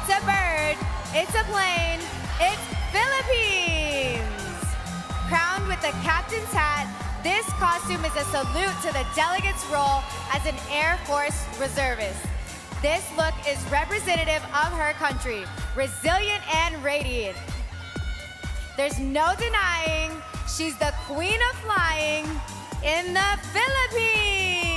It's a bird, it's a plane, it's Philippines! Crowned with the captain's hat, this costume is a salute to the delegate's role as an Air Force reservist. This look is representative of her country, resilient and radiant. There's no denying she's the queen of flying in the Philippines!